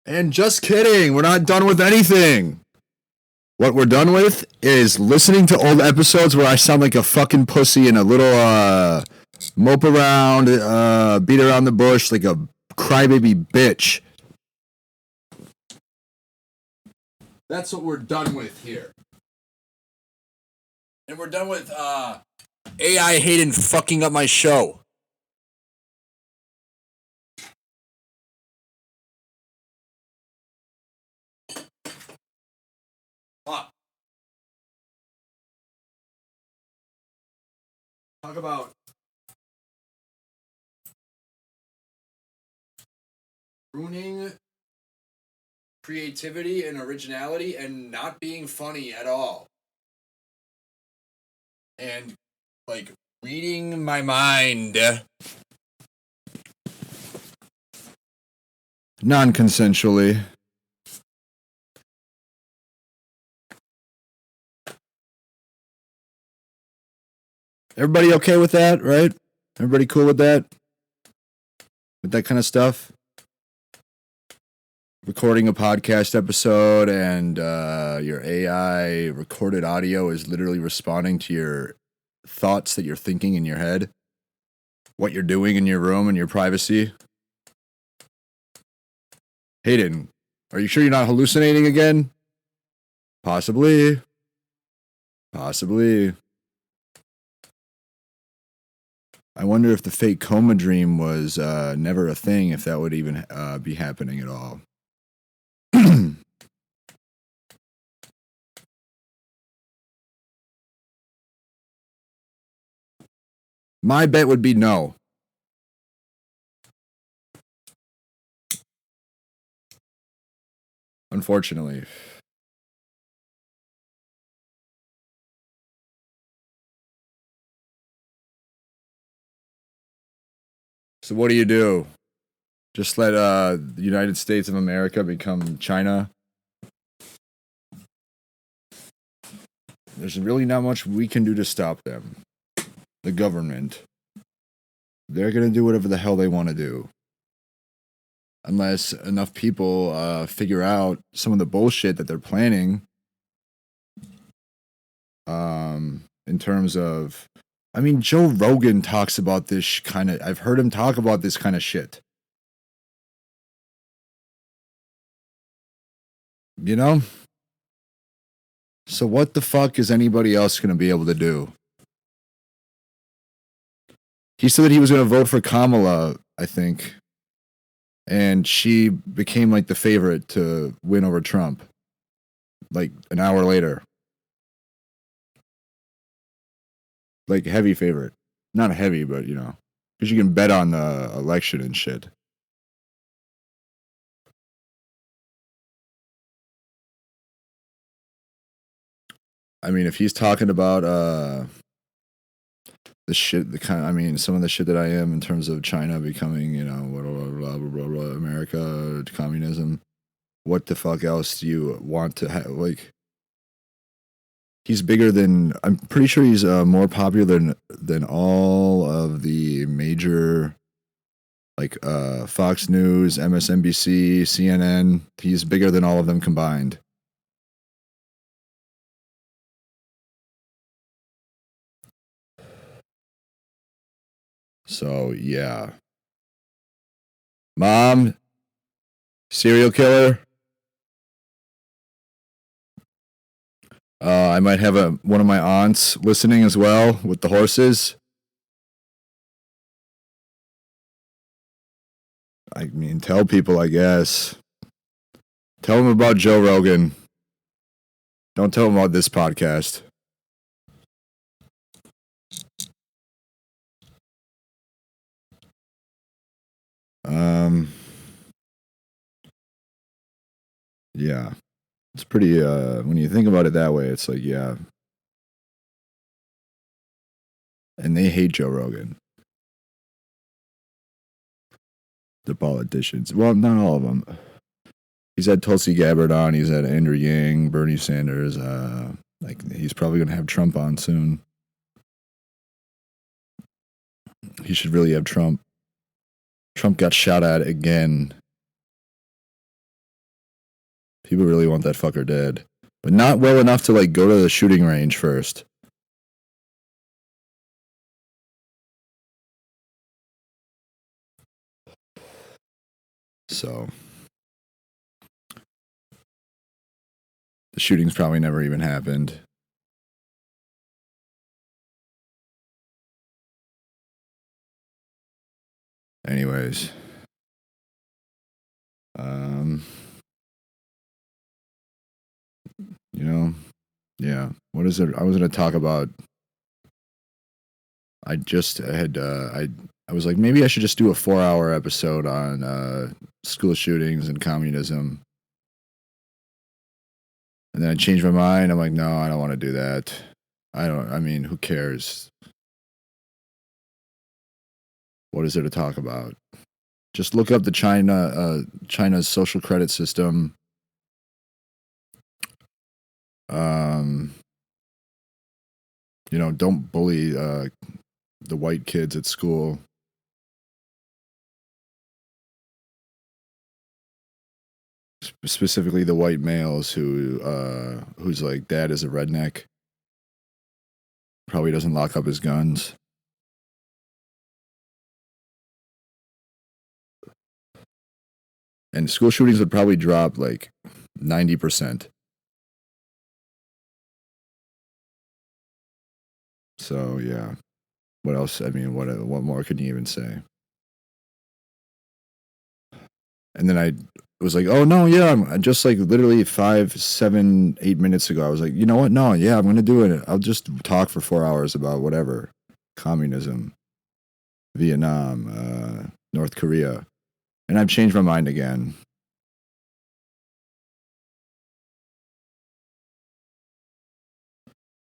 And just kidding, we're not done with anything. What we're done with is listening to old episodes where I sound like a fucking pussy and a little mope around, beat around the bush like a crybaby bitch. That's what we're done with here. And we're done with AI Hayden fucking up my show. Talk about ruining creativity and originality and not being funny at all. And, like, reading my mind. Non-consensually. Everybody okay with that, right? Everybody cool with that? With that kind of stuff? Recording a podcast episode and your AI recorded audio is literally responding to your thoughts that you're thinking in your head. What you're doing in your room and your privacy. Hayden, are you sure you're not hallucinating again? Possibly. Possibly. I wonder if the fake coma dream was never a thing, if that would even be happening at all. My bet would be no. Unfortunately. So what do? Just let the United States of America become China? There's really not much we can do to stop them. The government. They're going to do whatever the hell they want to do. Unless enough people figure out some of the bullshit that they're planning. In terms of... I mean, Joe Rogan talks about this kind of... I've heard him talk about this kind of shit. You know? So what the fuck is anybody else going to be able to do? He said that he was going to vote for Kamala, I think. And she became like the favorite to win over Trump. Like an hour later. Like heavy favorite. Not heavy, but you know. Because you can bet on the election and shit. I mean, if he's talking about the shit, some of the shit that I am in terms of China becoming, you know, blah, blah, blah, blah, America, communism, what the fuck else do you want to have? Like, he's bigger than, I'm pretty sure he's more popular than all of the major, like, Fox News, MSNBC, CNN. He's bigger than all of them combined. So, yeah. Mom, serial killer. I might have one of my aunts listening as well with the horses. I mean, tell people, I guess. Tell them about Joe Rogan. Don't tell them about this podcast. Yeah. It's pretty, when you think about it that way, it's like, yeah. And they hate Joe Rogan. The politicians. Well, not all of them. He's had Tulsi Gabbard on. He's had Andrew Yang, Bernie Sanders. Like, he's probably going to have Trump on soon. He should really have Trump. Trump got shot at again. People really want that fucker dead. But not well enough to, like, go to the shooting range first. So the shooting's probably never even happened. Anyways. You know, yeah. What is it? I was going to talk about. I just had, I was like, maybe I should just do a 4-hour episode on school shootings and communism. And then I changed my mind. I'm like, no, I don't want to do that. I mean, who cares? What is there to talk about? Just look up the China's social credit system. You know, don't bully the white kids at school. Specifically the white males whose like dad is a redneck. Probably doesn't lock up his guns. And school shootings would probably drop like 90%. So yeah. What else? I mean, what more can you even say? And then I was like, oh no, yeah, I'm just like literally 5, 7, 8 minutes ago. I was like, you know what? No, yeah, I'm gonna do it. I'll just talk for 4 hours about whatever, communism, Vietnam, North Korea, and I've changed my mind again.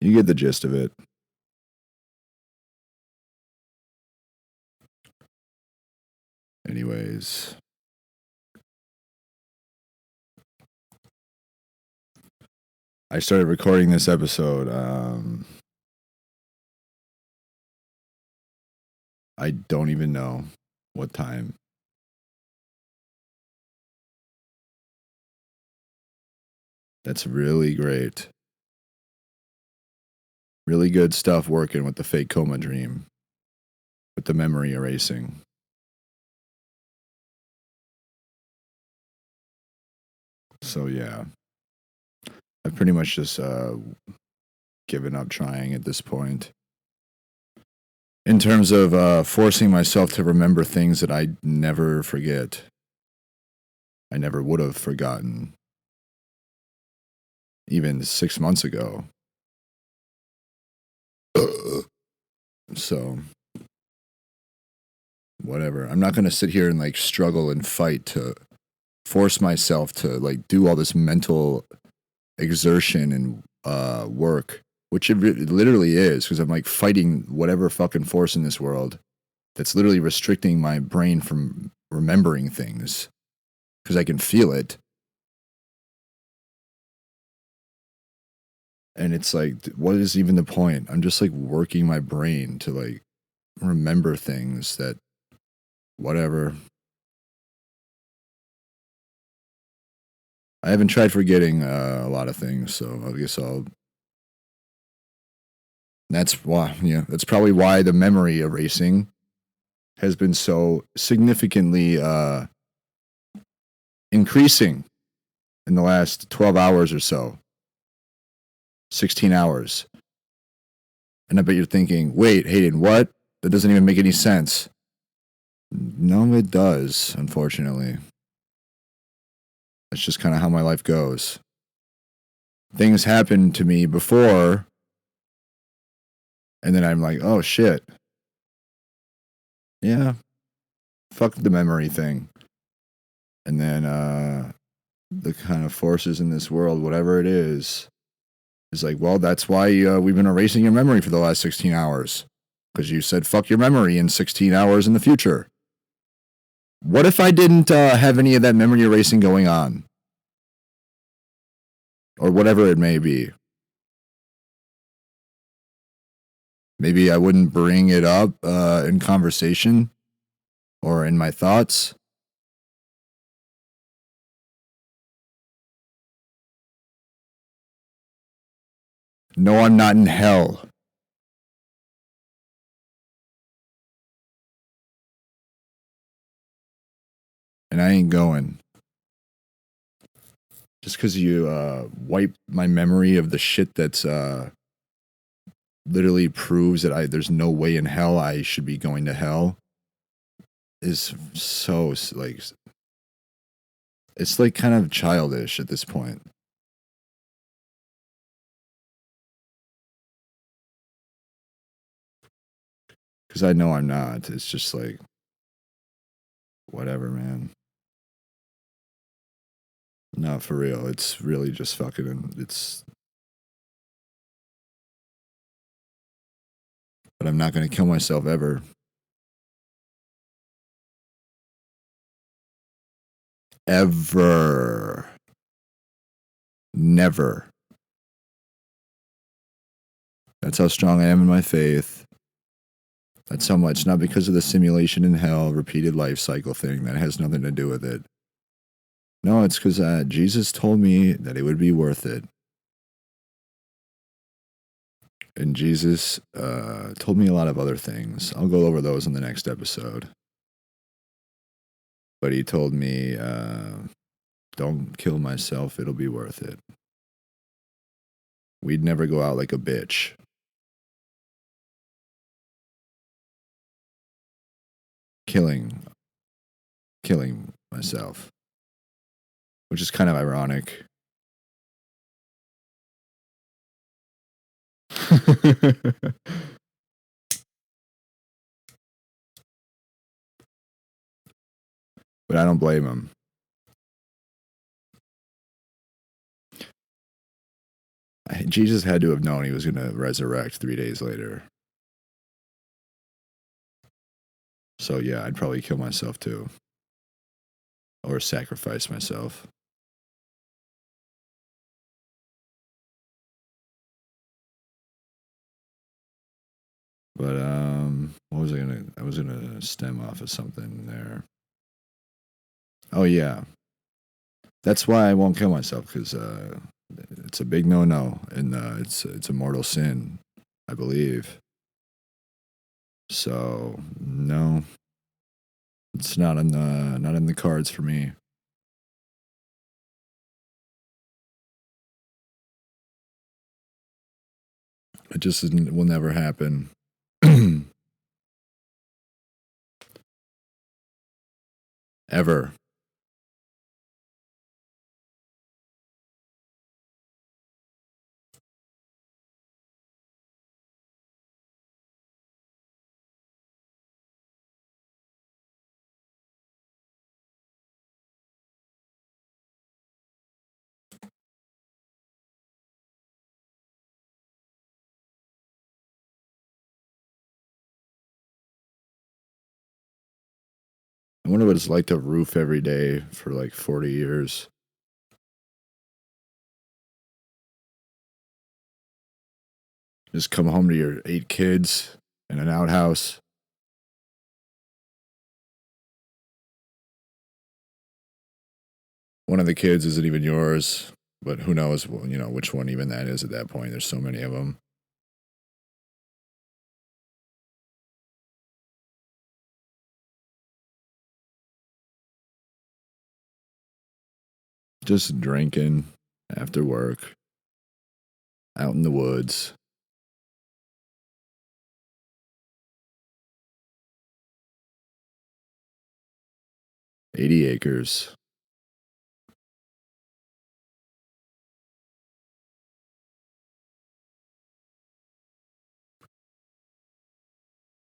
You get the gist of it. Anyways. I started recording this episode. I don't even know what time. That's really great. Really good stuff working with the fake coma dream. With the memory erasing. So yeah. I've pretty much just given up trying at this point. In terms of forcing myself to remember things that I never forget. I never would have forgotten. Even 6 months ago. So, whatever. I'm not going to sit here and like struggle and fight to force myself to like do all this mental exertion and work, which it literally is, because I'm like fighting whatever fucking force in this world that's literally restricting my brain from remembering things because I can feel it. And it's like, what is even the point? I'm just like working my brain to like remember things that, whatever. I haven't tried forgetting a lot of things, so I guess I'll. That's why, yeah, that's probably why the memory erasing has been so significantly increasing in the last 12 hours or so. 16 hours. And I bet you're thinking, wait, Hayden, what? That doesn't even make any sense. No, it does, unfortunately. That's just kind of how my life goes. Things happen to me before, and then I'm like, oh shit. Yeah. Fuck the memory thing. And then the kind of forces in this world, whatever it is like, well, that's why we've been erasing your memory for the last 16 hours. Because you said fuck your memory in 16 hours in the future. What if I didn't have any of that memory erasing going on? Or whatever it may be. Maybe I wouldn't bring it up in conversation or in my thoughts. No, I'm not in hell. And I ain't going. Just because you wipe my memory of the shit that's literally proves that there's no way in hell I should be going to hell is so like it's like kind of childish at this point. Because I know I'm not. It's just like whatever, man. No, for real. It's really just fucking. It's. But I'm not gonna kill myself ever. Ever. Never. That's how strong I am in my faith. That's how much. Not because of the simulation in hell, repeated life cycle thing. That has nothing to do with it. No, it's because Jesus told me that it would be worth it. And Jesus told me a lot of other things. I'll go over those in the next episode. But he told me, don't kill myself, it'll be worth it. We'd never go out like a bitch. Killing myself. Which is kind of ironic. But I don't blame him. Jesus had to have known he was going to resurrect 3 days later. So yeah, I'd probably kill myself too. Or sacrifice myself. But what was I was gonna stem off of something there. Oh yeah. That's why I won't kill myself, because it's a big no-no, and it's a mortal sin, I believe. So no, it's not in the cards for me. It just will never happen. Ever. I wonder what it's like to roof every day for like 40 years. Just come home to your 8 kids in an outhouse. One of the kids isn't even yours, but who knows, which one even that is at that point. There's so many of them. Just drinking after work, out in the woods. 80 acres.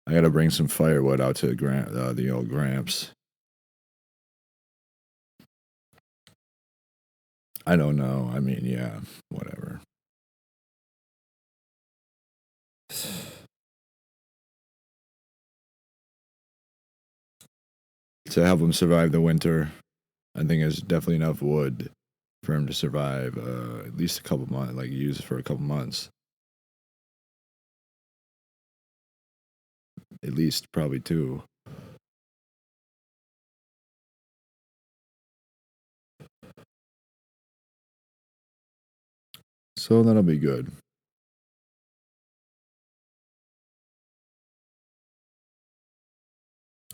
I gotta bring some firewood out to the old Gramps. I don't know. I mean, yeah, whatever. To help him survive the winter, I think there's definitely enough wood for him to survive at least a couple months, like use it for a couple months. At least probably 2. So that'll be good.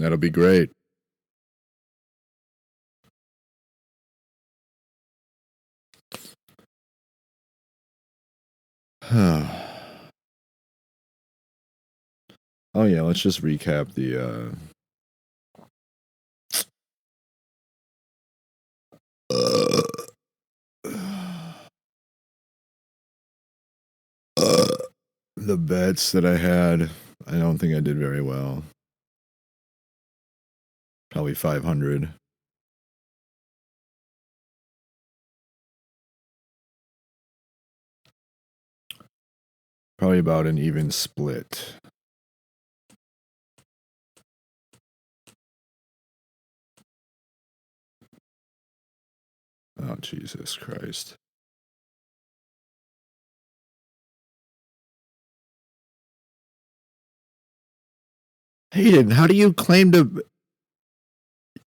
That'll be great. Oh yeah, let's just recap the the bets that I had. I don't think I did very well. Probably 500. Probably about an even split. Oh, Jesus Christ. Hayden, how do you claim to...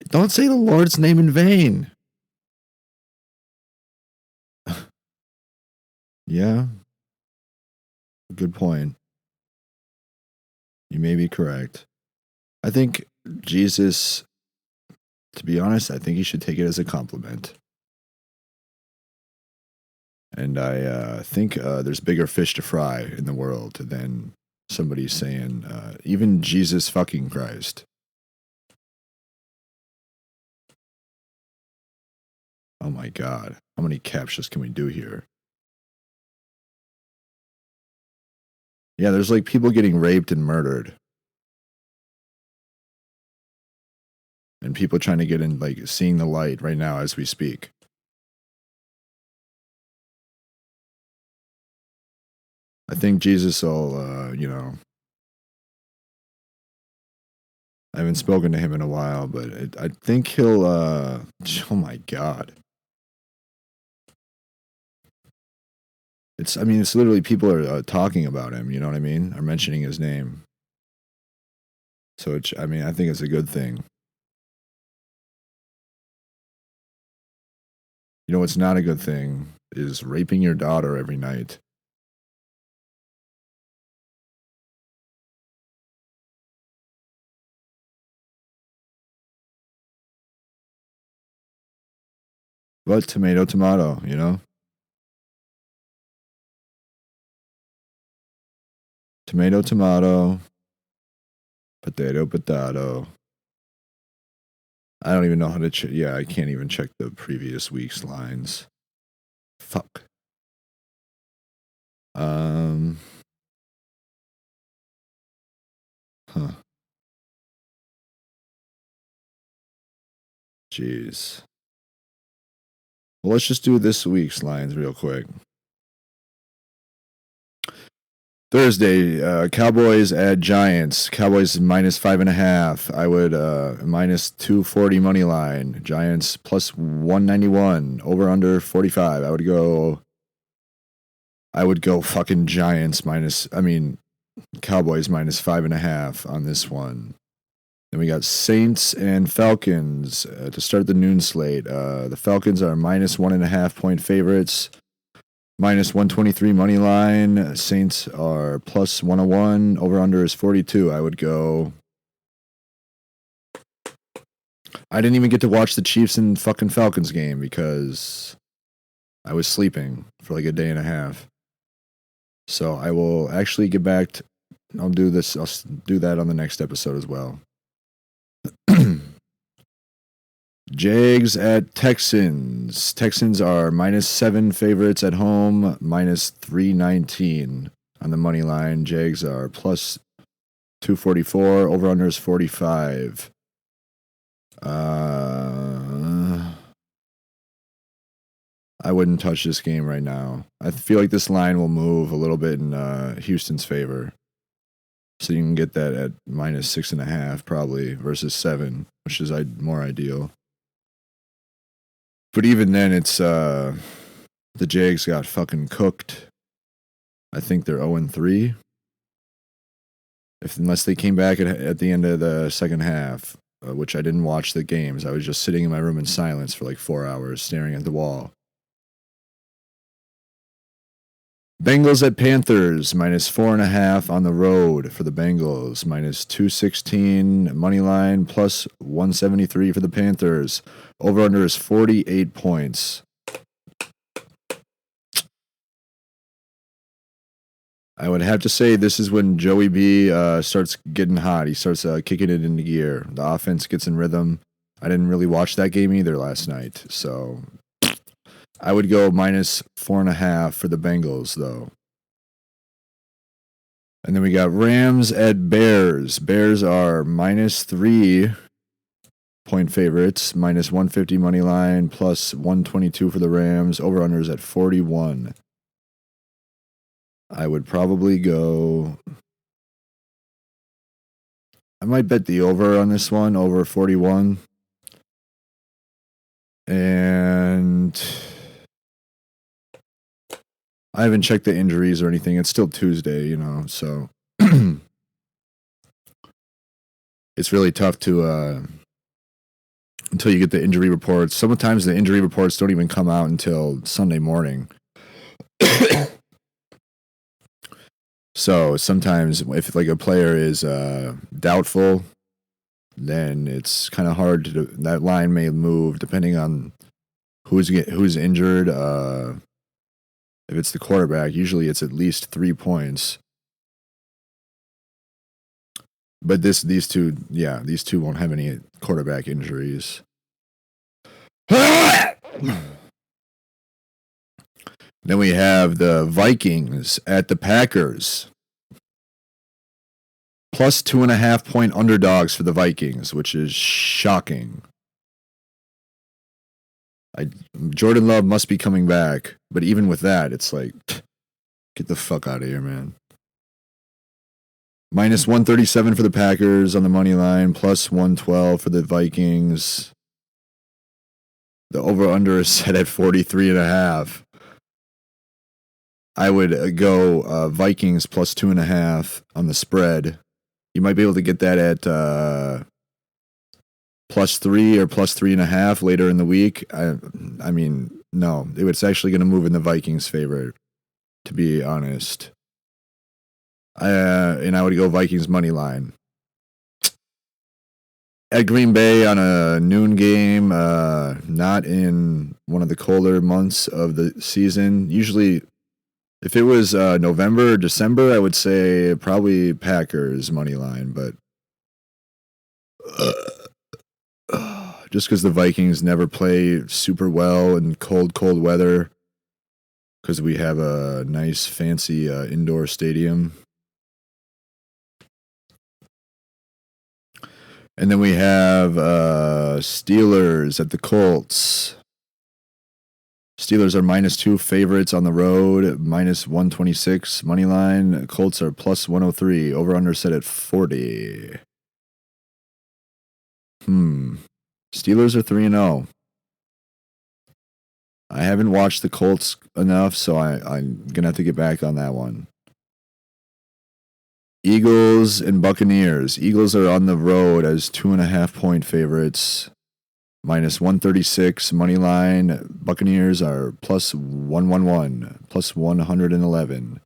Don't say the Lord's name in vain. Yeah. Good point. You may be correct. I think Jesus, to be honest, I think you should take it as a compliment. And I think there's bigger fish to fry in the world than somebody saying, even Jesus fucking Christ. Oh my God. How many captchas can we do here? Yeah, there's like people getting raped and murdered. And people trying to get in, like, seeing the light right now as we speak. I think Jesus will, you know, I haven't spoken to him in a while, but I think he'll, oh my God. I mean, it's literally people are talking about him, you know what I mean? Are mentioning his name. So, I mean, I think it's a good thing. You know what's not a good thing is raping your daughter every night. But tomato, tomato, you know? Tomato, tomato. Potato, potato. I don't even know how to check. Yeah, I can't even check the previous week's lines. Fuck. Huh. Jeez. Well, let's just do this week's lines real quick. Thursday, Cowboys at Giants. Cowboys minus 5.5. I would minus 240 money line. Giants plus 191. Over under 45. I would go fucking Giants Cowboys minus 5.5 on this one. Then we got Saints and Falcons to start the noon slate. The Falcons are minus 1.5 point favorites. Minus 123 money line. Saints are plus 101. Over under is 42. I would go. I didn't even get to watch the Chiefs and fucking Falcons game because I was sleeping for like a day and a half. So I will actually get back. I'll do this. I'll do that on the next episode as well. Jags at Texans. Texans are minus 7 favorites at home, minus 319 on the money line. Jags are plus 244. Over under is 45. I wouldn't touch this game right now. I feel like this line will move a little bit in Houston's favor. So you can get that at minus 6.5 probably versus 7, which is more ideal. But even then, it's the Jags got fucking cooked. I think they're 0-3. Unless they came back at the end of the second half, which I didn't watch the games. I was just sitting in my room in silence for like 4 hours, staring at the wall. Bengals at Panthers, minus 4.5 on the road for the Bengals, minus 216 money line, plus 173 for the Panthers. Over under is 48 points. I would have to say this is when Joey B starts getting hot. He starts kicking it into gear. The offense gets in rhythm. I didn't really watch that game either last night, so I would go minus 4.5 for the Bengals, though. And then we got Rams at Bears. Bears are minus 3-point favorites, minus 150 money line, plus 122 for the Rams. Over-unders at 41. I would probably go... I might bet the over on this one, over 41. And I haven't checked the injuries or anything. It's still Tuesday, so it's really tough to until you get the injury reports. Sometimes the injury reports don't even come out until Sunday morning. So sometimes if like a player is doubtful, then it's kind of hard to, that line may move depending on who's injured. If it's the quarterback, usually it's at least 3 points. But these two won't have any quarterback injuries. Then we have the Vikings at the Packers. Plus 2.5-point underdogs for the Vikings, which is shocking. Jordan Love must be coming back, but even with that, it's like, get the fuck out of here, man. Minus 137 for the Packers on the money line, plus 112 for the Vikings. The over-under is set at 43.5. I would go Vikings plus 2.5 on the spread. You might be able to get that at plus 3 or plus 3.5 later in the week. I mean, no, it's actually going to move in the Vikings' favor, to be honest. And I would go Vikings money line. At Green Bay on a noon game, not in one of the colder months of the season. Usually, if it was November or December, I would say probably Packers money line, but just because the Vikings never play super well in cold weather, because we have a nice, fancy indoor stadium. And then we have Steelers at the Colts. Steelers are minus 2 favorites on the road, minus 126 money line. Colts are plus 103. Over under set at 40. Steelers are 3-0. I haven't watched the Colts enough, so I'm gonna have to get back on that one. Eagles and Buccaneers. Eagles are on the road as 2.5-point favorites. Minus 136 money line. Buccaneers are plus 111, plus 111.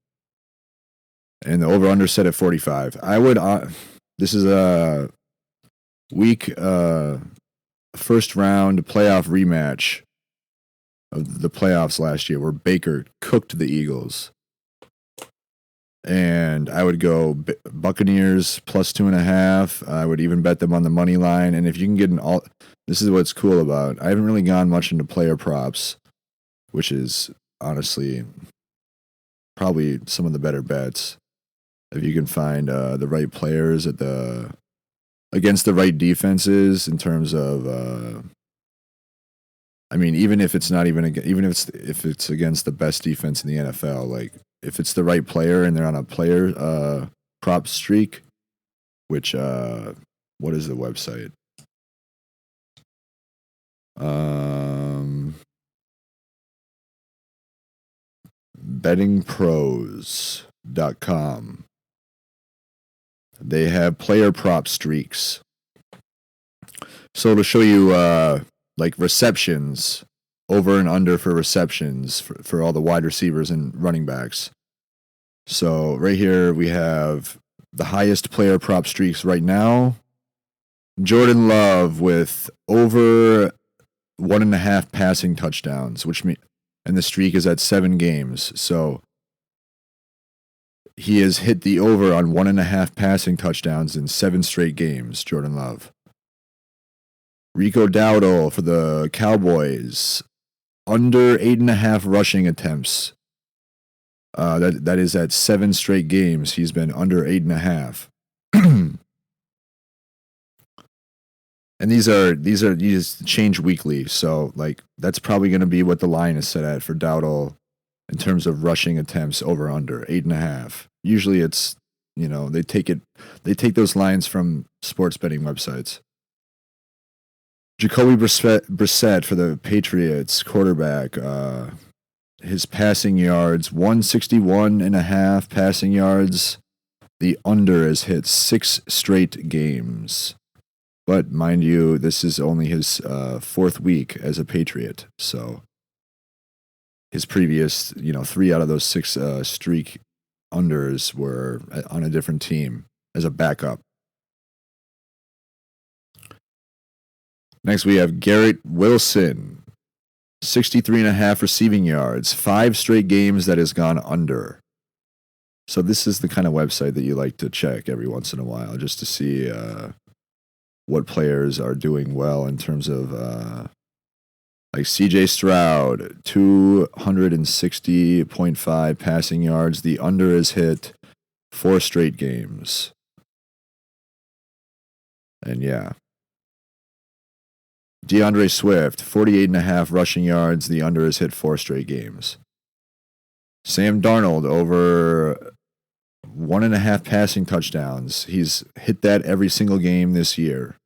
And the over-under set at 45. I would... this is a week... first round playoff rematch of the playoffs last year where Baker cooked the Eagles. And I would go Buccaneers plus 2.5. I would even bet them on the money line. And if you can get this is what's cool about. I haven't really gone much into player props, which is honestly probably some of the better bets. If you can find the right players against the right defenses in terms of, I mean, even if it's not if it's against the best defense in the NFL, like if it's the right player and they're on a player prop streak, which what is the website? Bettingpros.com. They have player prop streaks. So it'll show you like receptions, over and under for receptions for all the wide receivers and running backs. So right here we have the highest player prop streaks right now. Jordan Love with over 1.5 passing touchdowns, and the streak is at 7 games. So he has hit the over on 1.5 passing touchdowns in 7 straight games. Jordan Love. Rico Dowdle for the Cowboys, under 8.5 rushing attempts. That is at 7 straight games. He's been under 8.5. And these change weekly, so like that's probably going to be what the line is set at for Dowdle in terms of rushing attempts over under 8.5. Usually it's they take those lines from sports betting websites. Jacoby Brissett for the Patriots, quarterback. His passing yards, 161.5 passing yards. The under has hit 6 straight games. But mind you, this is only his 4th week as a Patriot. So his previous, 3 out of those 6 streak unders were on a different team as a backup. Next, we have Garrett Wilson, 63.5 receiving yards, 5 straight games that has gone under. So this is the kind of website that you like to check every once in a while just to see what players are doing well in terms of like CJ Stroud, 260.5 passing yards. The under is hit 4 straight games. And yeah. DeAndre Swift, 48.5 rushing yards. The under is hit 4 straight games. Sam Darnold, over 1.5 passing touchdowns. He's hit that every single game this year.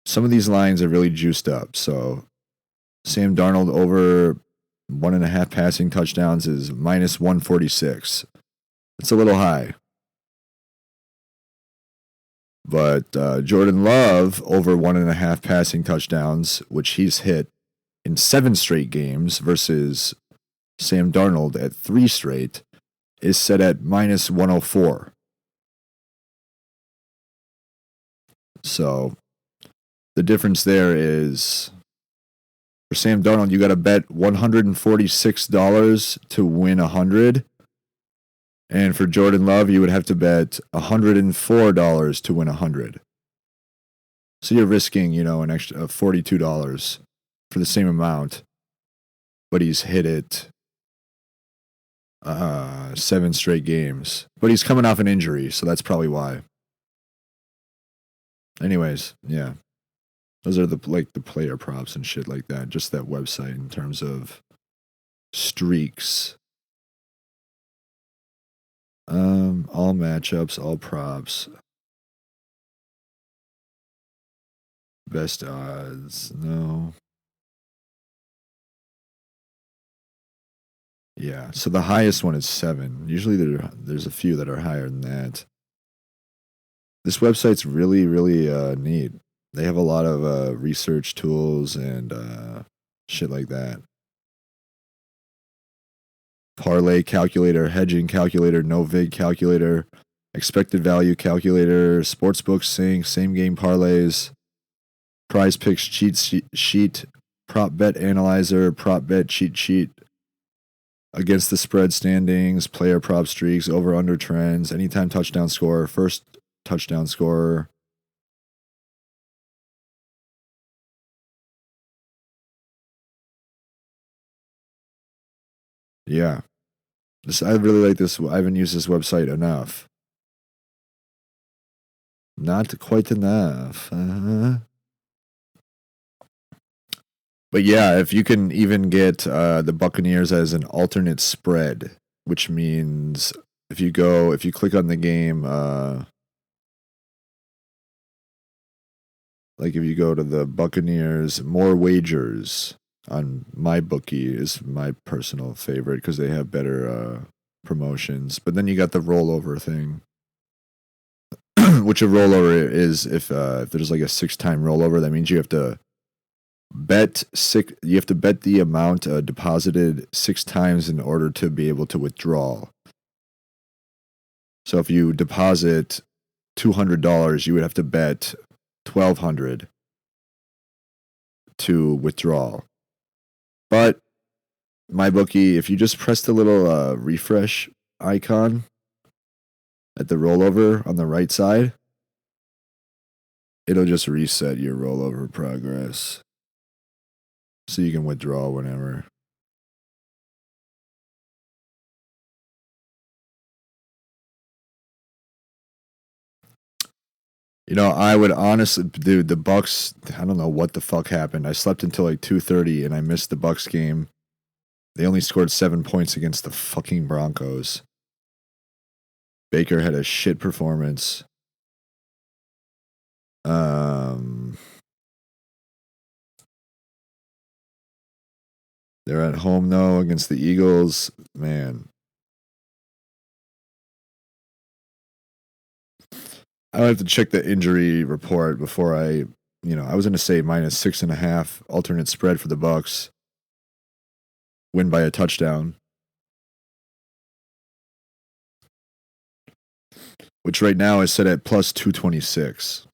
Some of these lines are really juiced up. So Sam Darnold over 1.5 passing touchdowns is minus 146. It's a little high. But Jordan Love over 1.5 passing touchdowns, which he's hit in 7 straight games versus Sam Darnold at 3 straight, is set at minus 104. So the difference there is for Sam Darnold, you got to bet $146 to win 100. And for Jordan Love, you would have to bet $104 to win 100. So you're risking, an extra $42 for the same amount. But he's hit it 7 straight games. But he's coming off an injury, so that's probably why. Anyways, yeah. Those are the player props and shit like that. Just that website in terms of streaks. All matchups, all props. Best odds, no. Yeah, so the highest one is 7. Usually there's a few that are higher than that. This website's really, really neat. They have a lot of research tools and shit like that. Parlay calculator, hedging calculator, no vig calculator, expected value calculator, sportsbook sync, same game parlays, prize picks cheat sheet, prop bet analyzer, prop bet cheat sheet, against the spread standings, player prop streaks, over under trends, anytime touchdown scorer, first touchdown scorer. Yeah. I really like this. I haven't used this website enough. Not quite enough. But yeah, if you can even get the Buccaneers as an alternate spread, which means if you click on the game, like if you go to the Buccaneers, more wagers on MyBookie is my personal favorite because they have better promotions. But then you got the rollover thing, which a rollover is if there's like a 6-time rollover, that means you have to bet the amount deposited 6 times in order to be able to withdraw. So if you deposit $200, you would have to bet $1,200 to withdraw. But my bookie, if you just press the little refresh icon at the rollover on the right side, it'll just reset your rollover progress. So you can withdraw whenever. You know, I would honestly, dude, the Bucks, I don't know what the fuck happened. I slept until like 2:30 and I missed the Bucks game. They only scored 7 points against the fucking Broncos. Baker had a shit performance. They're at home though against the Eagles. Man, I would have to check the injury report before I was gonna say -6.5 alternate spread for the Bucks. Win by a touchdown, which right now is set at plus 226.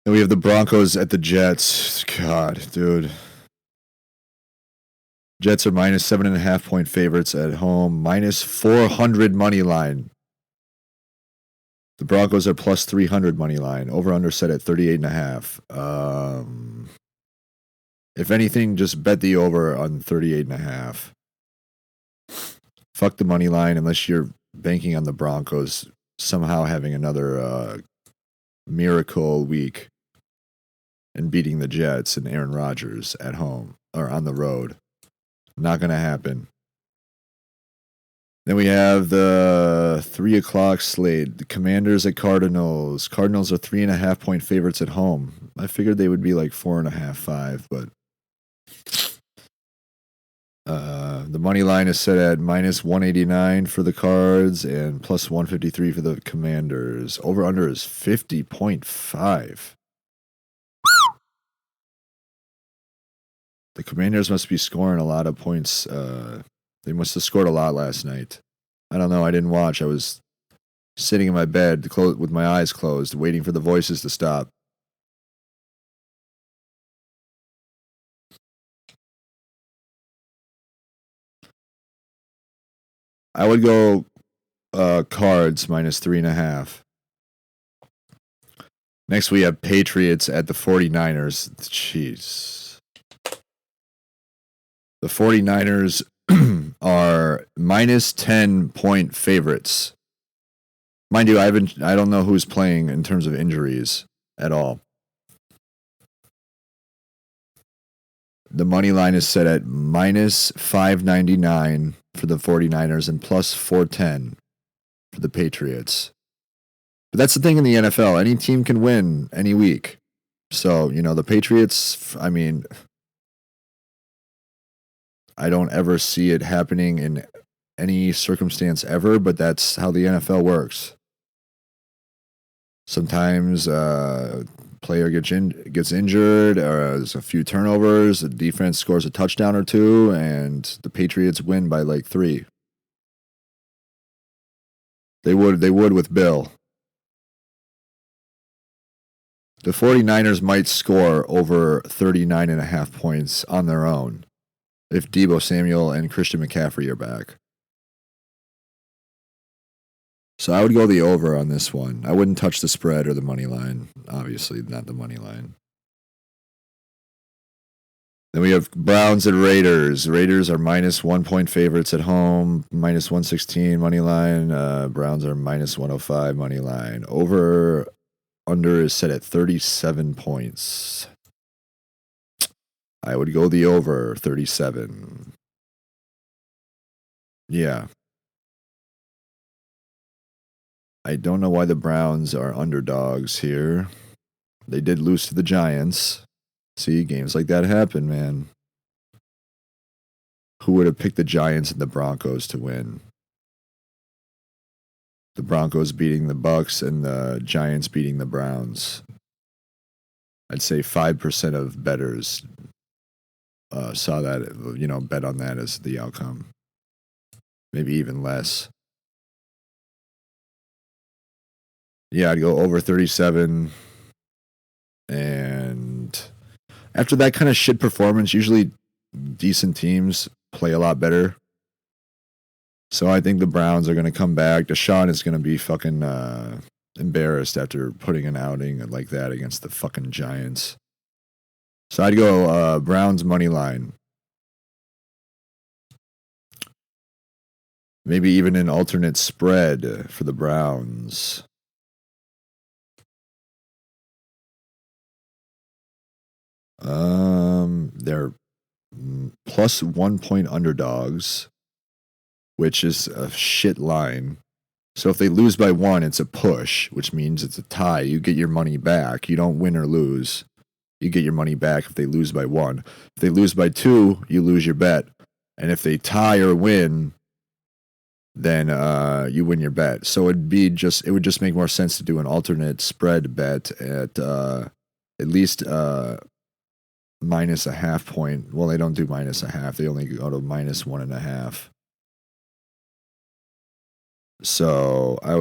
And we have the Broncos at the Jets. God, dude. Jets are -7.5 point favorites at home, -400 money line. The Broncos are plus 300 money line. Over under set at 38.5. If anything, just bet the over on 38.5. Fuck the money line unless you're banking on the Broncos somehow having another miracle week and beating the Jets and Aaron Rodgers at home or on the road. Not going to happen. Then we have the 3 o'clock slate. The Commanders at Cardinals. Cardinals are 3.5 point favorites at home. I figured they would be like 4.5, 5, but the money line is set at -189 for the Cards and plus 153 for the Commanders. Over under is 50.5. The Commanders must be scoring a lot of points. They must have scored a lot last night. I don't know. I didn't watch. I was sitting in my bed with my eyes closed, waiting for the voices to stop. I would go Cards -3.5. Next, we have Patriots at the 49ers. Jeez. The 49ers are -10 point favorites. Mind you, I don't know who's playing in terms of injuries at all. The money line is set at -599 for the 49ers and plus 410 for the Patriots. But that's the thing in the NFL. Any team can win any week. So, the Patriots, I mean, I don't ever see it happening in any circumstance ever, but that's how the NFL works. Sometimes player gets injured, or there's a few turnovers, the defense scores a touchdown or two, and the Patriots win by like 3. They would with Bill. The 49ers might score over 39.5 points on their own if Deebo Samuel and Christian McCaffrey are back. So I would go the over on this one. I wouldn't touch the spread or the money line. Obviously, not the money line. Then we have Browns and Raiders. Raiders are -1 point favorites at home, -116 money line. Browns are -105 money line. Over under is set at 37 points. I would go the over 37. Yeah. I don't know why the Browns are underdogs here. They did lose to the Giants. See, games like that happen, man. Who would have picked the Giants and the Broncos to win? The Broncos beating the Bucks and the Giants beating the Browns. I'd say 5% of bettors saw that, you know, bet on that as the outcome. Maybe even less. Yeah, I'd go over 37. And after that kind of shit performance, usually decent teams play a lot better. So I think the Browns are going to come back. Deshaun is going to be fucking embarrassed after putting an outing like that against the fucking Giants. So I'd go Browns money line. Maybe even an alternate spread for the Browns. They're plus 1 point underdogs, which is a shit line. So if they lose by 1, it's a push, which means it's a tie. You get your money back. You don't win or lose. You get your money back if they lose by 1. If they lose by 2, you lose your bet. And if they tie or win, then you win your bet. So it would just make more sense to do an alternate spread bet at least minus a half point. Well, they don't do minus a half. They only go to minus 1.5. So I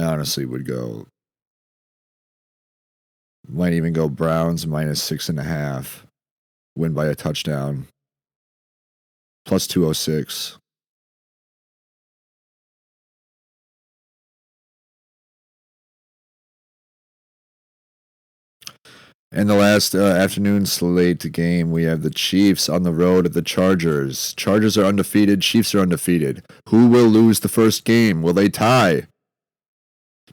honestly would go, might even go Browns minus 6.5, win by a touchdown, plus 206. And the last afternoon slate game, we have the Chiefs on the road at the Chargers. Chargers are undefeated. Chiefs are undefeated. Who will lose the first game? Will they tie?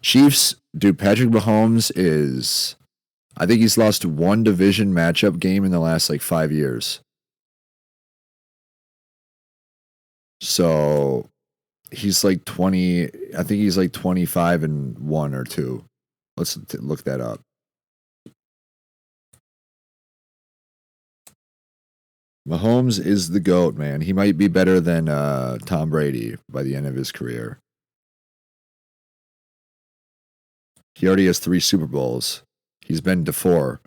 Chiefs, dude, Patrick Mahomes is, I think he's lost 1 division matchup game in the last like 5 years. So he's like 20, I think he's like 25-1 or 2. Let's look that up. Mahomes is the GOAT, man. He might be better than Tom Brady by the end of his career. He already has 3 Super Bowls. He's been to 4.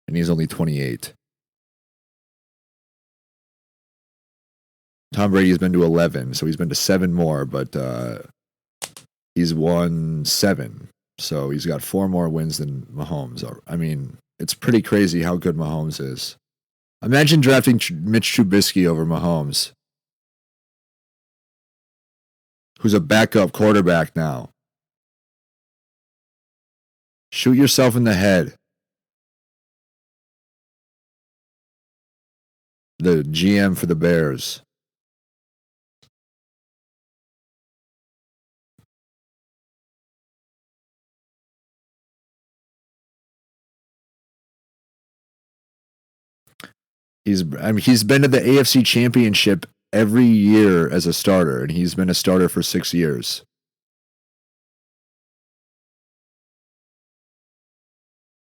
And he's only 28. Tom Brady has been to 11, so he's been to 7 more, but he's won 7. So he's got 4 more wins than Mahomes. I mean, it's pretty crazy how good Mahomes is. Imagine drafting Mitch Trubisky over Mahomes, who's a backup quarterback now. Shoot yourself in the head. The GM for the Bears. He's been to the AFC Championship every year as a starter, and he's been a starter for 6 years.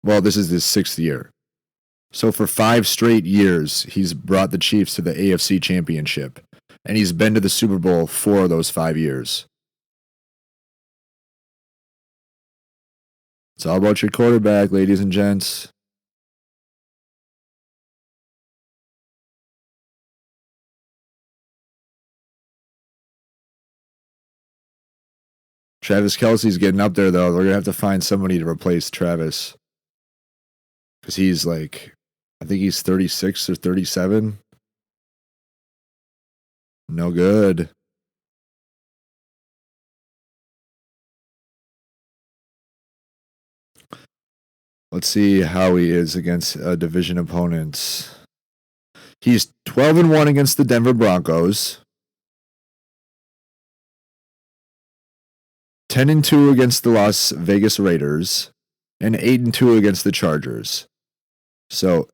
Well, this is his 6th year. So for 5 straight years, he's brought the Chiefs to the AFC Championship, and he's been to the Super Bowl 4 of those 5 years. It's all about your quarterback, ladies and gents. Travis Kelce's getting up there, though. They're going to have to find somebody to replace Travis. Because he's like, I think he's 36 or 37. No good. Let's see how he is against division opponents. He's 12-1 against the Denver Broncos. 10-2 against the Las Vegas Raiders. And 8-2 against the Chargers. So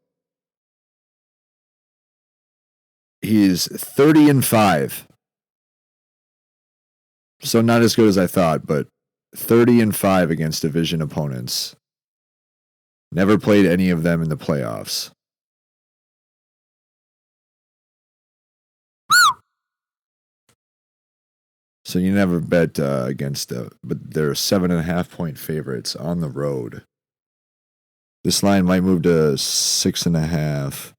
he's 30-5. So not as good as I thought, but 30-5 against division opponents. Never played any of them in the playoffs. So you never bet against, but they're 7.5 point favorites on the road. This line might move to 6.5.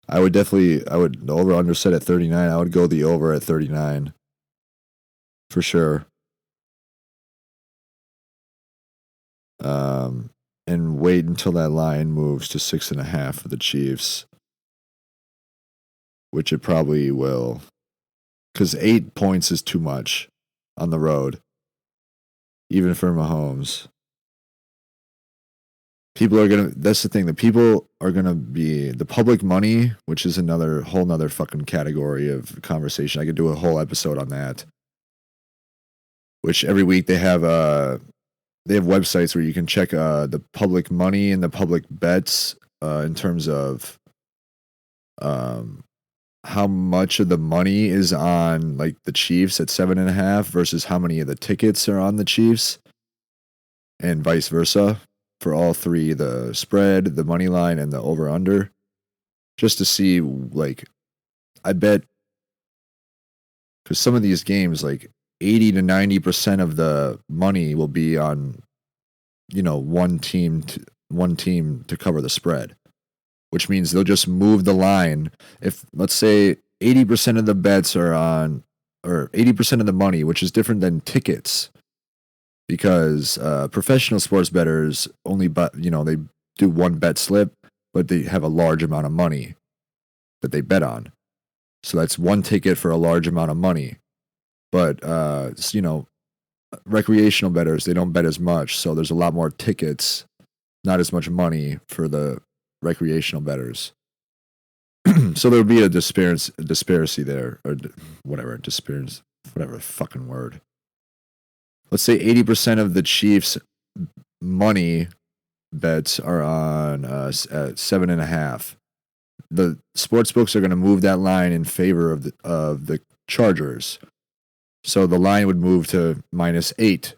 I would the over under set at 39. I would go the over at 39 for sure. And wait until that line moves to 6.5 for the Chiefs, which it probably will, because 8 points is too much on the road, even for Mahomes. That's the thing. The people are gonna be the public money, which is another whole nother fucking category of conversation. I could do a whole episode on that. Which every week they have websites where you can check the public money and the public bets in terms of how much of the money is on like the Chiefs at 7.5 versus how many of the tickets are on the Chiefs, and vice versa for all three: the spread, the money line, and the over under. Just to see, like, I bet because some of these games, like 80 to 90% of the money will be on, one team to cover the spread, which means they'll just move the line. If, let's say, 80% of the bets are on, or 80% of the money, which is different than tickets, because professional sports bettors only they do one bet slip, but they have a large amount of money that they bet on. So that's one ticket for a large amount of money. But, recreational bettors, they don't bet as much. So there's a lot more tickets, not as much money for the recreational bettors. So there would be a disparity there, or whatever fucking word. Let's say 80% of the Chiefs' money bets are on at 7.5. The sports books are going to move that line in favor of the Chargers. So the line would move to -8.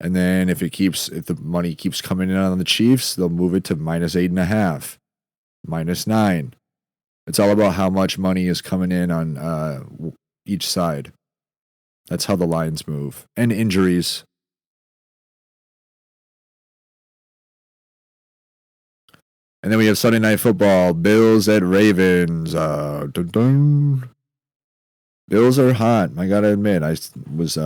And then if the money keeps coming in on the Chiefs, they'll move it to -8.5, -9. It's all about how much money is coming in on each side. That's how the lines move. And injuries. And then we have Sunday Night Football, Bills at Ravens. Dun -dun. Bills are hot. I gotta admit, I was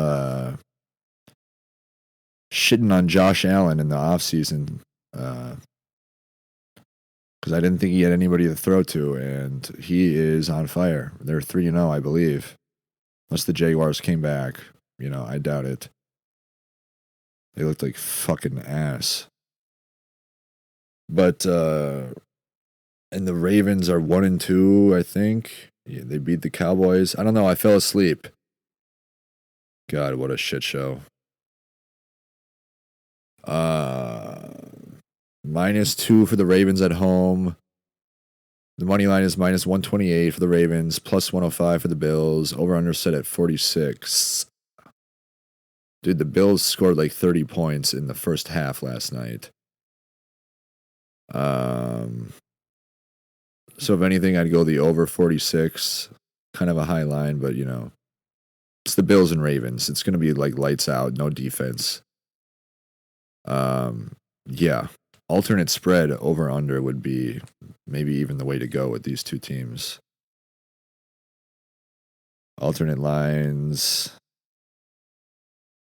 shitting on Josh Allen in the offseason because I didn't think he had anybody to throw to, and he is on fire. They're 3-0, I believe. Unless the Jaguars came back. I doubt it. They looked like fucking ass. But, and the Ravens are 1-2, I think. Yeah, they beat the Cowboys. I don't know. I fell asleep. God, what a shit show. -2 for the Ravens at home. The money line is -128 for the Ravens, +105 for the Bills. Over under set at 46. Dude, the Bills scored like 30 points in the first half last night. So if anything, I'd go the over 46. Kind of a high line, but it's the Bills and Ravens. It's going to be like lights out, no defense. Yeah. Alternate spread over under would be maybe even the way to go with these two teams. Alternate lines.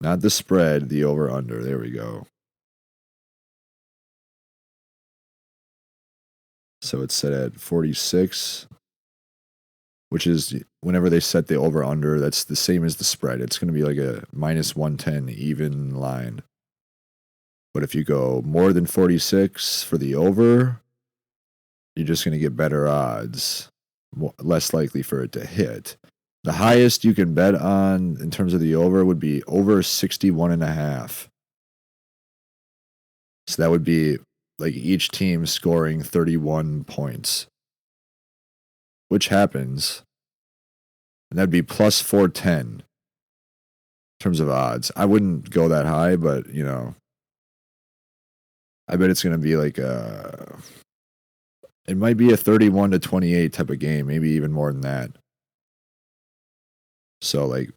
Not the spread, the over under. There we go. So it's set at 46, which is whenever they set the over under, that's the same as the spread. It's going to be like a -110 even line. But if you go more than 46 for the over, you're just going to get better odds, less likely for it to hit. The highest you can bet on in terms of the over would be over 61.5. So that would be like each team scoring 31 points, which happens. And that'd be +410 in terms of odds. I wouldn't go that high, but, I bet it's going to be like it might be a 31-28 type of game, maybe even more than that. So like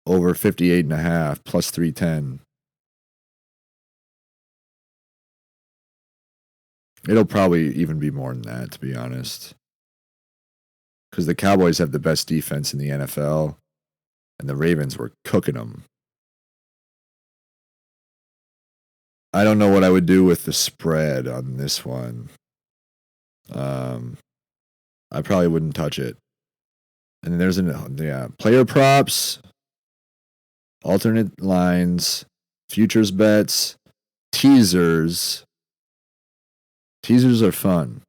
over 58.5 +310. It'll probably even be more than that, to be honest. Because the Cowboys have the best defense in the NFL, and the Ravens were cooking them. I don't know what I would do with the spread on this one. I probably wouldn't touch it. And then there's player props, alternate lines, futures bets, teasers. Teasers are fun.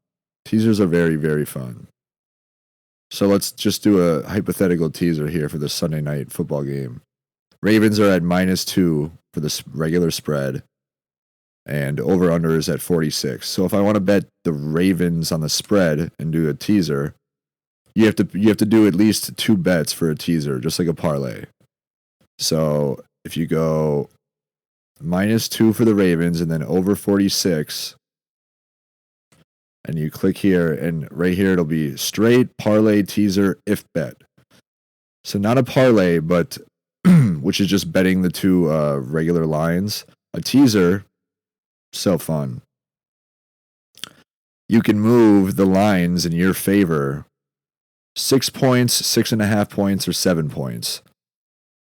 Teasers are very, very fun. So let's just do a hypothetical teaser here for the Sunday night football game. Ravens are at -2 for the regular spread, and over-under is at 46. So if I want to bet the Ravens on the spread and do a teaser, you have to do at least 2 bets for a teaser, just like a parlay. So if you go -2 for the Ravens and then over 46, and you click here, and right here it'll be straight parlay teaser if bet. So not a parlay, but which is just betting the 2 regular lines. A teaser, so fun. You can move the lines in your favor 6 points, 6.5 points, or 7 points.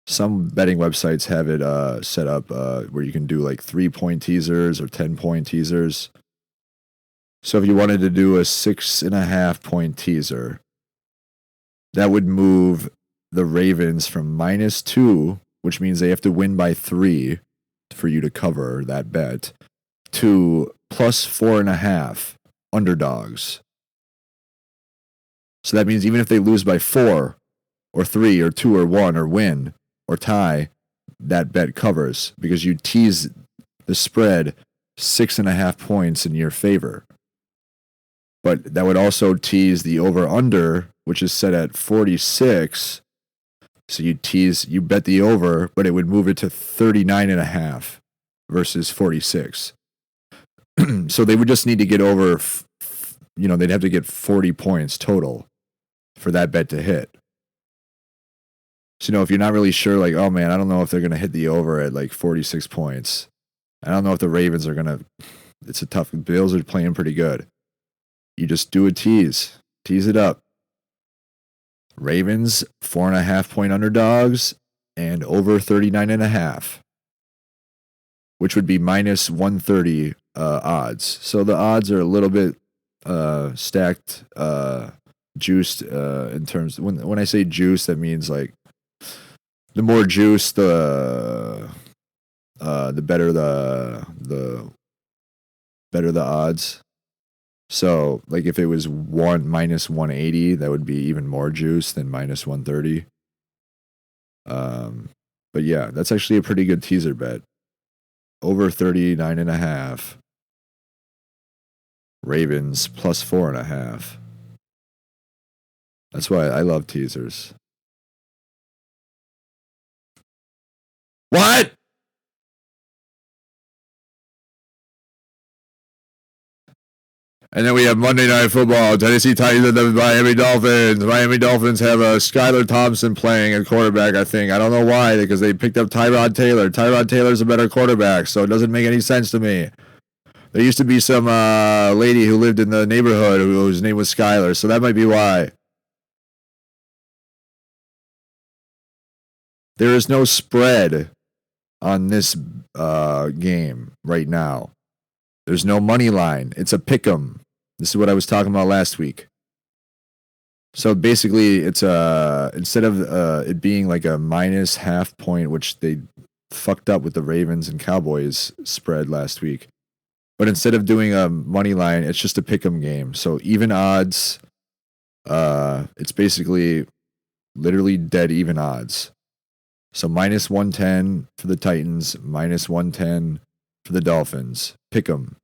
Some betting websites have it set up where you can do like 3-point teasers or 10-point teasers. So if you wanted to do a 6.5 point teaser, that would move the Ravens from -2, which means they have to win by 3 for you to cover that bet, to +4.5 underdogs. So that means even if they lose by 4 or 3 or 2 or 1 or win or tie, that bet covers because you tease the spread 6.5 points in your favor. But that would also tease the over-under, which is set at 46. So you bet the over, but it would move it to 39.5 versus 46. So they would just need to get over, they'd have to get 40 points total for that bet to hit. So, if you're not really sure, like, oh man, I don't know if they're going to hit the over at like 46 points. I don't know if the Ravens are going to, it's a tough, Bills are playing pretty good. You just do a tease it up. Ravens, 4.5 point underdogs, and over 39.5, which would be -130 odds. So the odds are a little bit stacked, juiced in terms. When I say juice, that means like the more juice, the better the better the odds. So, like, if it was -180, that would be even more juice than -130. But yeah, that's actually a pretty good teaser bet. Over 39.5. Ravens +4.5. That's why I love teasers. What? And then we have Monday Night Football, Tennessee Titans and the Miami Dolphins. Miami Dolphins have Skylar Thompson playing at quarterback, I think. I don't know why, because they picked up Tyrod Taylor. Tyrod Taylor's a better quarterback, so it doesn't make any sense to me. There used to be some lady who lived in the neighborhood whose name was Skylar, so that might be why. There is no spread on this game right now. There's no money line. It's a pick'em. This is what I was talking about last week. So basically, it's instead of it being like a -0.5 point, which they fucked up with the Ravens and Cowboys spread last week. But instead of doing a money line, it's just a pick'em game. So even odds, it's basically literally dead even odds. So -110 for the Titans, -110 for the Dolphins. Pick'em.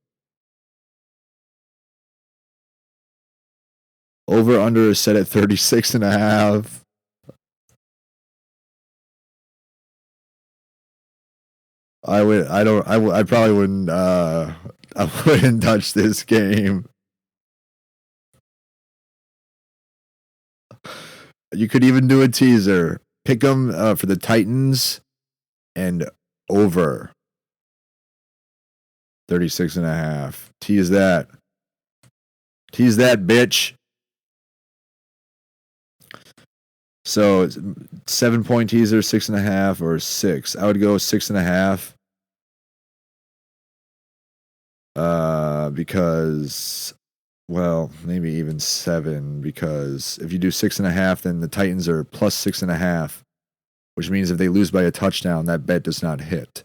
Over under is set at 36.5. I probably wouldn't I wouldn't touch this game. You could even do a teaser. Pick them for the Titans and over 36.5. Tease that. Tease that bitch. So 7-point teaser, 6.5 or 6. I would go 6.5. Because, well, maybe even 7. Because if you do 6.5, then the Titans are plus 6.5, which means if they lose by a touchdown, that bet does not hit.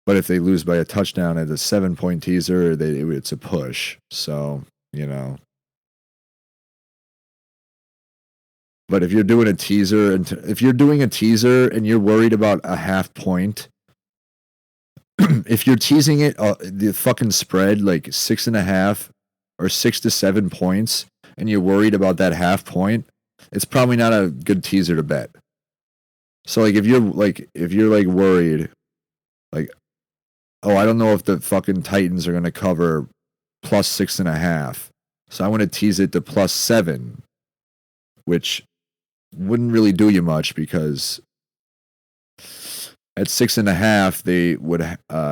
But if they lose by a touchdown at a 7-point teaser, it's a push. So, you know. But if you're doing a teaser, and if you're doing a teaser and you're worried about a half point, if you're teasing it, the fucking spread like 6.5 or 6 to 7 points, and you're worried about that half point, it's probably not a good teaser to bet. So like if you're like worried, like, oh, I don't know if the fucking Titans are gonna cover plus 6.5, so I want to tease it to plus 7, which wouldn't really do you much because at 6.5 they would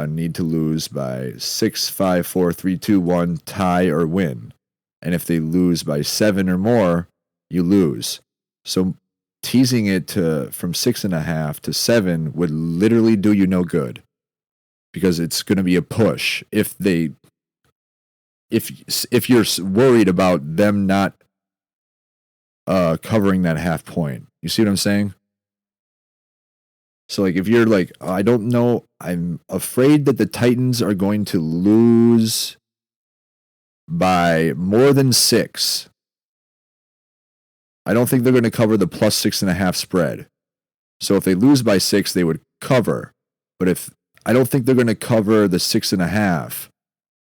need to lose by 6, 5, 4, 3, 2, 1, tie or win, and if they lose by 7 or more, you lose. So teasing it from 6.5 to 7 would literally do you no good because it's going to be a push if you're worried about them not covering that half point. You see what I'm saying? So like if you're like, I don't know, I'm afraid that the Titans are going to lose by more than 6. I don't think they're going to cover the plus 6.5 spread. So if they lose by 6, they would cover. But I don't think they're going to cover the 6.5.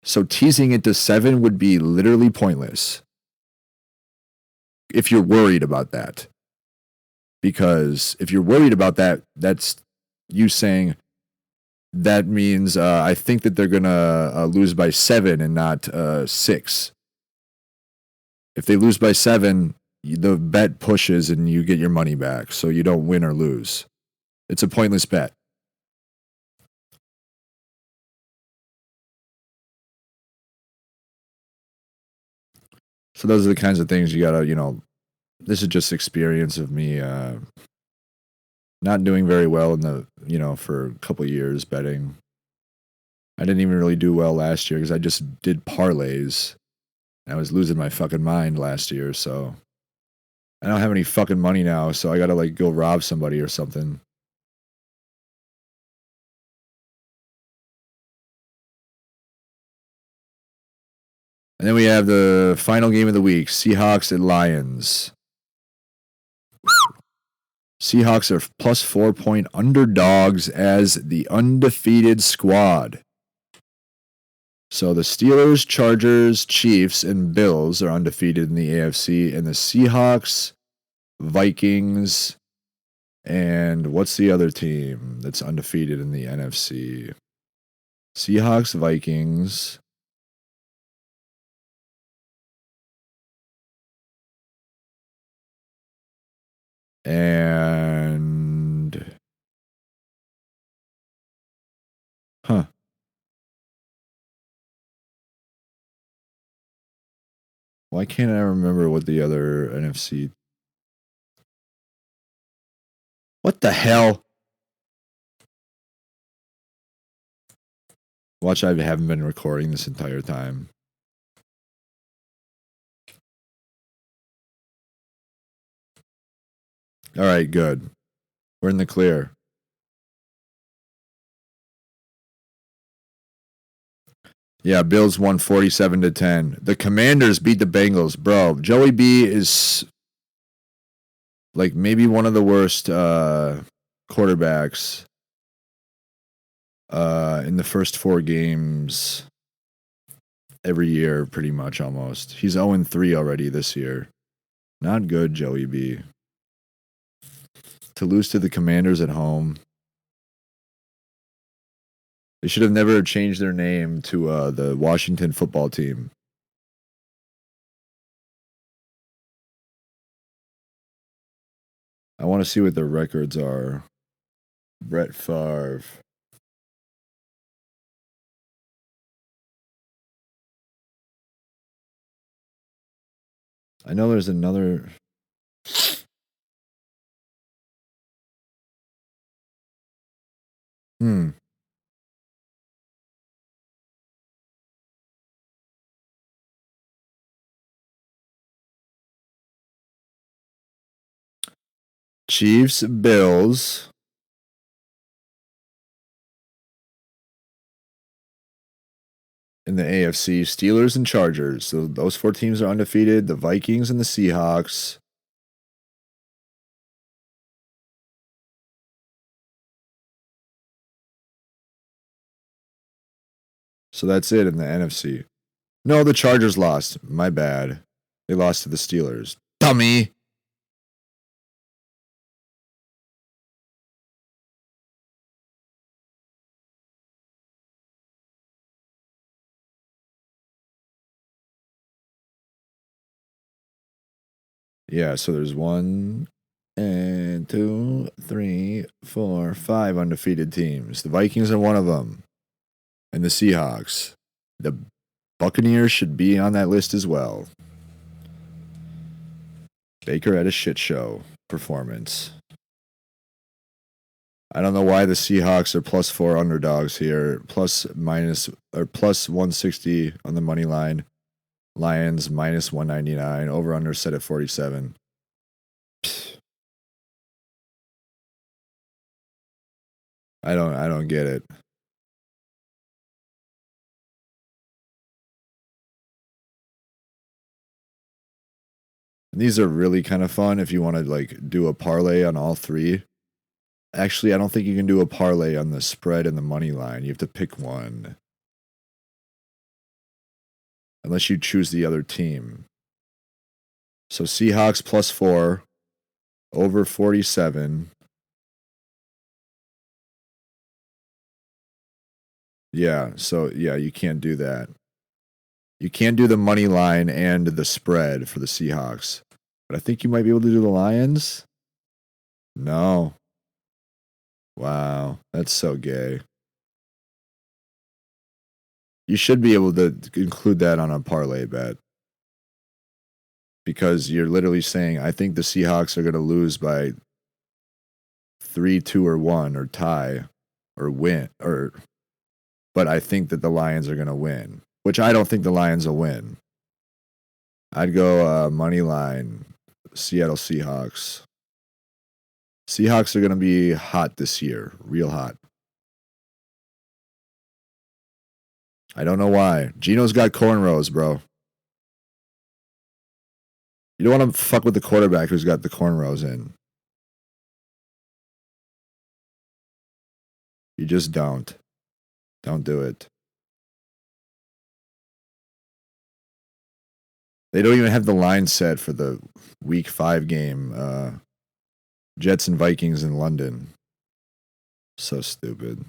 So teasing it to 7 would be literally pointless. If you're worried about that. Because if you're worried about that, that's you saying that means I think that they're going to lose by 7 and not 6. If they lose by 7, the bet pushes and you get your money back. So you don't win or lose. It's a pointless bet. So those are the kinds of things you got to, this is just experience of me not doing very well in the, for a couple of years betting. I didn't even really do well last year because I just did parlays. I was losing my fucking mind last year, so I don't have any fucking money now, so I gotta like go rob somebody or something. And then we have the final game of the week, Seahawks and Lions. Seahawks are plus 4-point underdogs as the undefeated squad. So the Steelers, Chargers, Chiefs, and Bills are undefeated in the AFC, and the Seahawks, Vikings, and what's the other team that's undefeated in the NFC? Seahawks, Vikings. And why can't I remember what the other NFC? What the hell? Watch, I haven't been recording this entire time. All right, good. We're in the clear. Yeah, Bills won 47-10. The Commanders beat the Bengals, bro. Joey B is like maybe one of the worst quarterbacks in the first 4 games every year, pretty much almost. He's 0-3 already this year. Not good, Joey B. To lose to the Commanders at home. They should have never changed their name to the Washington football team. I want to see what their records are. Brett Favre. I know there's another. Hmm. Chiefs, Bills. In the AFC, Steelers and Chargers. So those 4 teams are undefeated. The Vikings and the Seahawks. So that's it in the NFC. No, the Chargers lost. My bad. They lost to the Steelers. Dummy. Yeah, so there's 1 and 2, 3, 4, 5 undefeated teams. The Vikings are one of them. And the Seahawks. The Buccaneers should be on that list as well. Baker had a shit show performance. I don't know why the Seahawks are +4 underdogs here, plus 160 on the money line. Lions -199, over under set at 47. I don't get it. These are really kind of fun if you want to like do a parlay on all 3. Actually, I don't think you can do a parlay on the spread and the money line. You have to pick one. Unless you choose the other team. So Seahawks +4, over 47. Yeah, so yeah, you can't do that. You can't do the money line and the spread for the Seahawks. But I think you might be able to do the Lions. No. Wow, that's so gay. You should be able to include that on a parlay bet. Because you're literally saying, I think the Seahawks are going to lose by 3, 2, or 1, or tie, or win, but I think that the Lions are going to win, which I don't think the Lions will win. I'd go money line, Seattle Seahawks. Seahawks are going to be hot this year, real hot. I don't know why. Gino's got cornrows, bro. You don't want to fuck with the quarterback who's got the cornrows in. You just don't. Don't do it. They don't even have the line set for the week 5 game. Jets and Vikings in London. So stupid.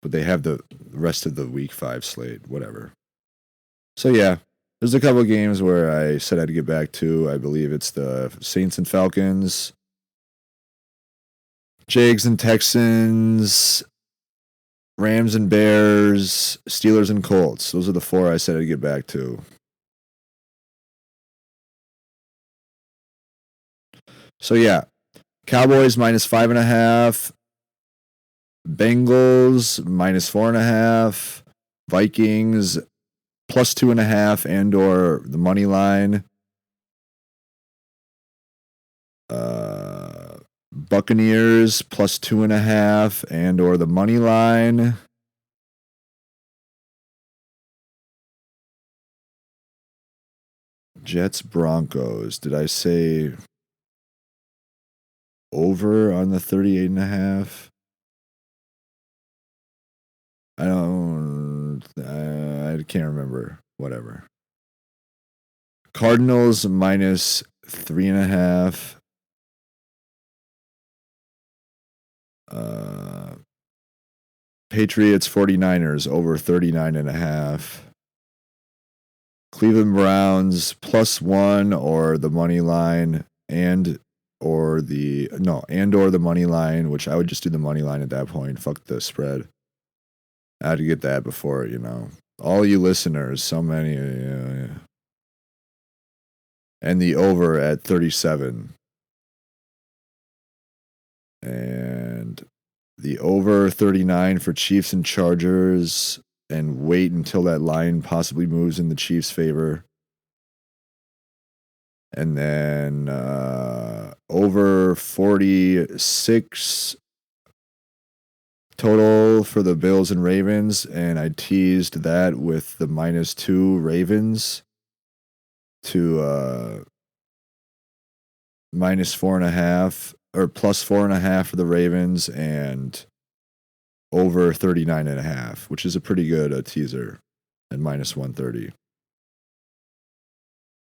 But they have the rest of the week 5 slate. Whatever. So yeah, there's a couple of games where I said I'd get back to. I believe it's the Saints and Falcons, Jags and Texans, Rams and Bears, Steelers and Colts. Those are the 4 I said I'd get back to. So yeah, Cowboys -5.5, Bengals -4.5, Vikings +2.5 and/or the money line. Buccaneers +2.5 and/or the money line. Jets Broncos. Did I say over on the 38.5? I can't remember. Whatever. Cardinals -3.5. Patriots 49ers over 39.5. Cleveland Browns +1 or the money line or the money line, which I would just do the money line at that point. Fuck the spread. I had to get that before, All you listeners, so many. Yeah. And the over at 37. And the over 39 for Chiefs and Chargers. And wait until that line possibly moves in the Chiefs' favor. And then over 46 total for the Bills and Ravens. And I teased that with the -2 Ravens to -4.5 or +4.5 for the Ravens and over 39.5, which is a pretty good teaser at -130.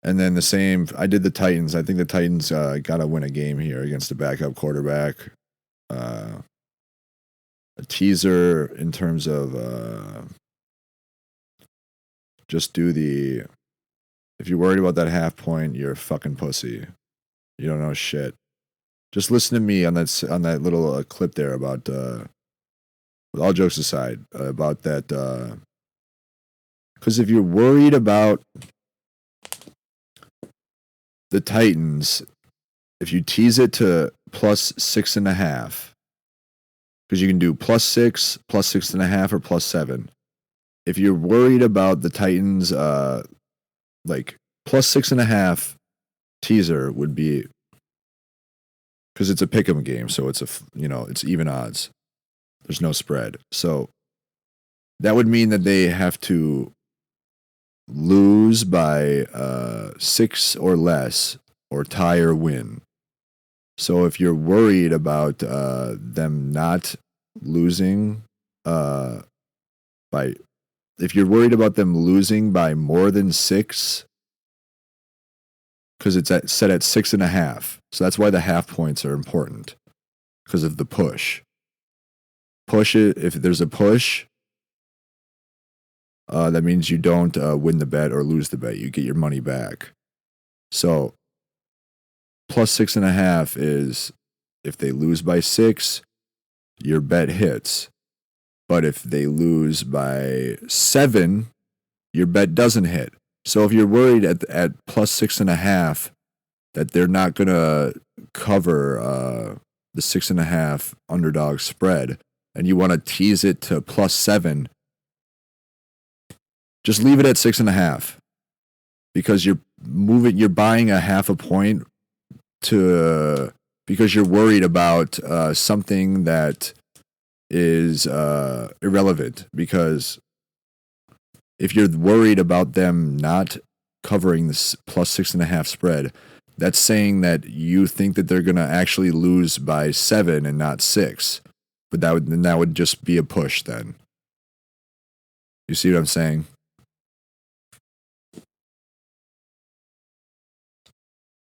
And then the same, I did the Titans. I think the Titans got to win a game here against a backup quarterback. A teaser in terms of just do the, if you're worried about that half point, you're a fucking pussy. You don't know shit. Just listen to me on that little clip there about, with all jokes aside, about that. Because if you're worried about the Titans, if you tease it to +6.5, because you can do +6, +6.5, or +7. If you're worried about the Titans, like +6.5 teaser would be, because it's a pick'em game, so it's it's even odds. There's no spread, so that would mean that they have to lose by 6 or less, or tie or win. So if you're worried about them not losing by, if you're worried about them losing by more than 6, because it's set at 6.5, so that's why the half points are important, because of the push. Push it. If there's a push, that means you don't win the bet or lose the bet. You get your money back. So +6.5 is if they lose by 6, your bet hits. But if they lose by 7, your bet doesn't hit. So if you're worried at +6.5 that they're not gonna cover the 6.5 underdog spread, and you want to tease it to +7, just leave it at 6.5, because you're buying a half a point to, because you're worried about something that is irrelevant. Because if you're worried about them not covering this +6.5 spread, that's saying that you think that they're gonna actually lose by 7 and not 6. But that would just be a push then. You see what I'm saying?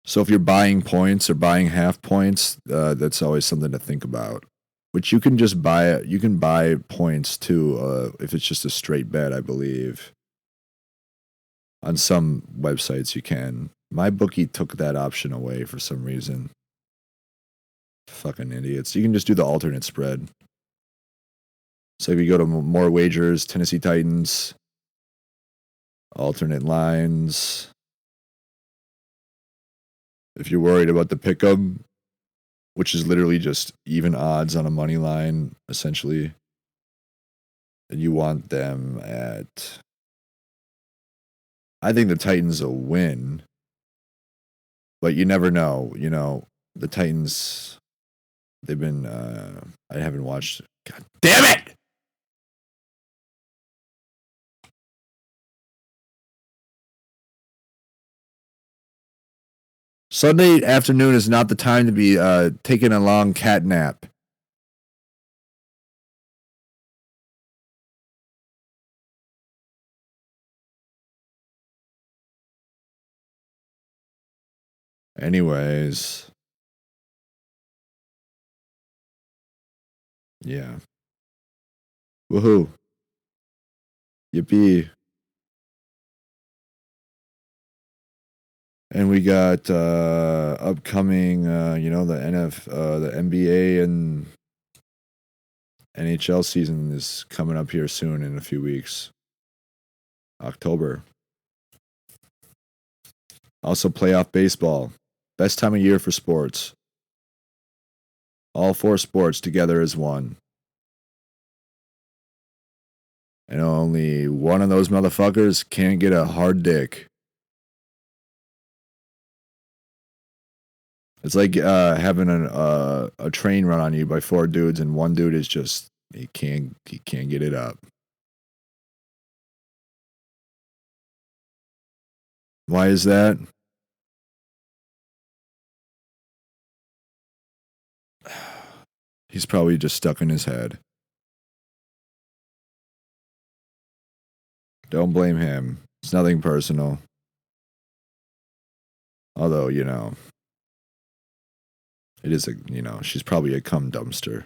So if you're buying points or buying half points, that's always something to think about. Which you can just buy. You can buy points too if it's just a straight bet, I believe. On some websites you can. My bookie took that option away for some reason. Fucking idiots. You can just do the alternate spread. So if you go to more wagers, Tennessee Titans, alternate lines. If you're worried about the pick'em, which is literally just even odds on a money line, essentially, and you want them at, I think the Titans will win, but you never know. The Titans, they've been, I haven't watched. God damn it! Sunday afternoon is not the time to be taking a long cat nap. Anyways. Yeah. Woohoo. Yippee. And we got upcoming, the NBA and NHL season is coming up here soon in a few weeks. October. Also, playoff baseball. Best time of year for sports. All four sports together as one. And only one of those motherfuckers can't get a hard dick. It's like having a train run on you by four dudes, and one dude is just he can't get it up. Why is that? He's probably just stuck in his head. Don't blame him. It's nothing personal. Although, you know, it is she's probably a cum dumpster.